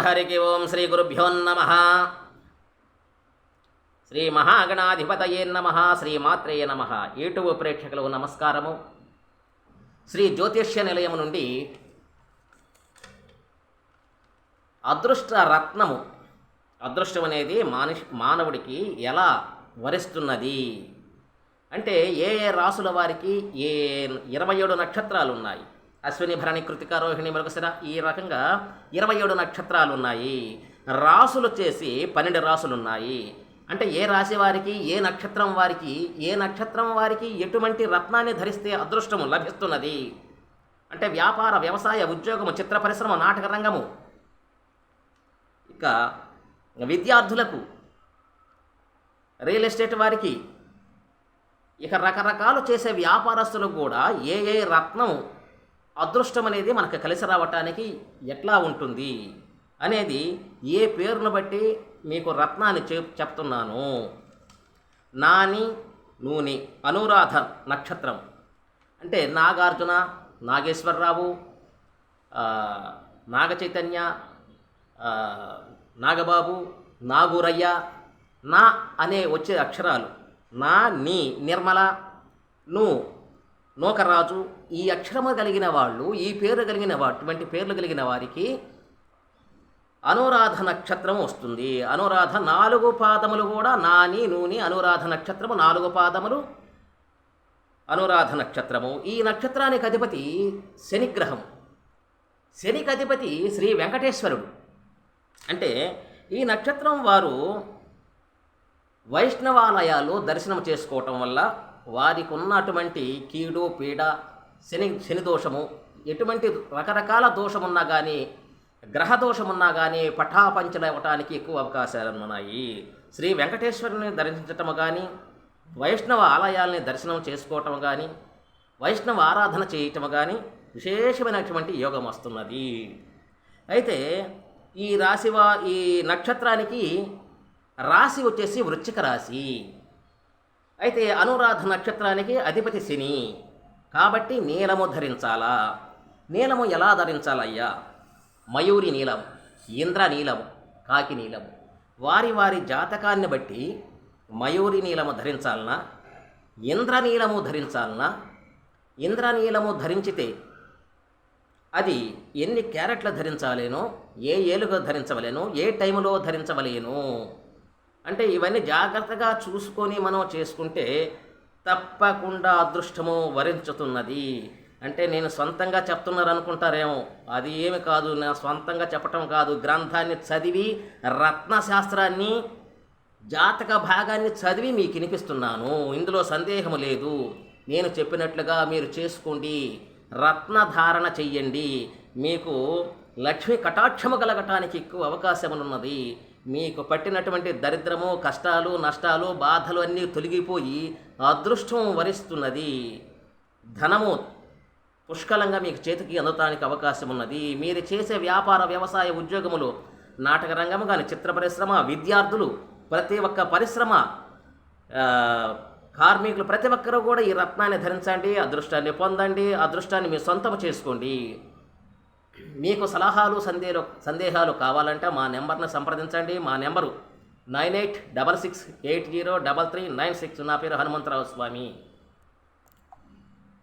హరికి ఓం శ్రీ గురుభ్యో నమ. శ్రీ మహాగణాధిపతయే నమ. శ్రీమాత్రే నమ. యూట్యూబ్ ప్రేక్షకులకు నమస్కారము. శ్రీ జ్యోతిష్య నిలయం నుండి అదృష్ట రత్నము, అదృష్టం అనేది మానవుడికి ఎలా వరిస్తున్నది అంటే ఏ ఏ రాసుల వారికి ఏ 27 నక్షత్రాలు ఉన్నాయి. అశ్విని, భరణి, కృతిక, రోహిణి, మృగశిర, ఈ రకంగా 27 నక్షత్రాలు ఉన్నాయి. రాసులు వచ్చేసి 12 రాసులు ఉన్నాయి. అంటే ఏ రాశి వారికి ఏ నక్షత్రం వారికి ఎటువంటి రత్నాన్ని ధరిస్తే అదృష్టము లభిస్తున్నది అంటే వ్యాపార, వ్యవసాయ, ఉద్యోగము, చిత్ర పరిశ్రమ, నాటక రంగము, ఇక విద్యార్థులకు, రియల్ ఎస్టేట్ వారికి, ఇక రకరకాలు చేసే వ్యాపారస్తులకు కూడా ఏ ఏ రత్నం అదృష్టం అనేది మనకు కలిసి రావటానికి ఎట్లా ఉంటుంది అనేది ఏ పేరును బట్టి మీకు రత్నాన్ని చెప్తున్నాను. నాని, నూని, అనురాధ నక్షత్రం అంటే నాగార్జున, నాగేశ్వరరావు, నాగ చైతన్య, నాగబాబు, నాగూరయ్య, నా అనే వచ్చే అక్షరాలు, నా, నీ, నిర్మల, ను, నోకరాజు, ఈ అక్షరము కలిగిన వాళ్ళు, ఈ పేరు కలిగిన అటువంటి పేర్లు కలిగిన వారికి అనురాధ నక్షత్రం వస్తుంది. అనురాధ 4 పాదములు కూడా నాని, నూని, అనురాధ నక్షత్రము 4 పాదములు అనురాధ నక్షత్రము. ఈ నక్షత్రానికి అధిపతి శనిగ్రహం. శనికి అధిపతి శ్రీ వెంకటేశ్వరుడు. అంటే ఈ నక్షత్రం వారు వైష్ణవాలయాలు దర్శనం చేసుకోవటం వల్ల వారికి ఉన్నటువంటి కీడు, పీడ, శని దోషము, ఎటువంటి రకరకాల దోషమున్నా కానీ, గ్రహ దోషమున్నా కానీ పటాపంచలు అవ్వటానికి ఎక్కువ అవకాశాలు ఉన్నాయి. శ్రీ వెంకటేశ్వరుని దర్శించటము కానీ, వైష్ణవ ఆలయాల్ని దర్శనం చేసుకోవటం కానీ, వైష్ణవ ఆరాధన చేయటం కానీ విశేషమైనటువంటి యోగం వస్తున్నది. అయితే ఈ నక్షత్రానికి రాశి వచ్చేసి వృశ్చిక రాశి. అయితే అనురాధ నక్షత్రానికి అధిపతి శని కాబట్టి నీలము ధరించాలా. నీలము ఎలా ధరించాలయ్యా? మయూరి నీలము, ఇంద్ర నీలము, కాకి నీలము, వారి జాతకాన్ని బట్టి మయూరి నీలము ధరించాలనా, ఇంద్రనీలము ధరించాలనా? ఇంద్రనీలము ధరించితే అది ఎన్ని క్యారెట్లు ధరించాలేనో, ఏ ఏలుగా ధరించవలేను, ఏ టైములో ధరించవలేను అంటే ఇవన్నీ జాగ్రత్తగా చూసుకొని మనం చేసుకుంటే తప్పకుండా అదృష్టము వరించుతున్నది. అంటే నేను సొంతంగా చెప్తున్నారు అనుకుంటారేమో, అది ఏమి కాదు, నా సొంతంగా చెప్పటం కాదు. గ్రంథాన్ని చదివి, రత్నశాస్త్రాన్ని, జాతక భాగాన్ని చదివి మీకు వినిపిస్తున్నాను. ఇందులో సందేహము లేదు. నేను చెప్పినట్లుగా మీరు చేసుకోండి, రత్నధారణ చెయ్యండి. మీకు లక్ష్మీ కటాక్షము కలగటానికి ఎక్కువ అవకాశమున్నది. మీకు పట్టినటువంటి దరిద్రము, కష్టాలు, నష్టాలు, బాధలు అన్నీ తొలగిపోయి అదృష్టం వరిస్తున్నది. ధనము పుష్కలంగా మీకు చేతికి అందటానికి అవకాశం ఉన్నది. మీరు చేసే వ్యాపార, వ్యవసాయ, ఉద్యోగములు, నాటక రంగము కానీ, చిత్ర పరిశ్రమ, విద్యార్థులు, ప్రతి ఒక్క పరిశ్రమ, కార్మికులు, ప్రతి ఒక్కరూ కూడా ఈ రత్నాన్ని ధరించండి, అదృష్టాన్ని పొందండి, అదృష్టాన్ని మీ సొంతం చేసుకోండి. మీకు సలహాలు, సందేహాలు కావాలంటే మా నెంబర్ని సంప్రదించండి. మా నెంబరు 9866803396. నా పేరు హనుమంతరావు స్వామి.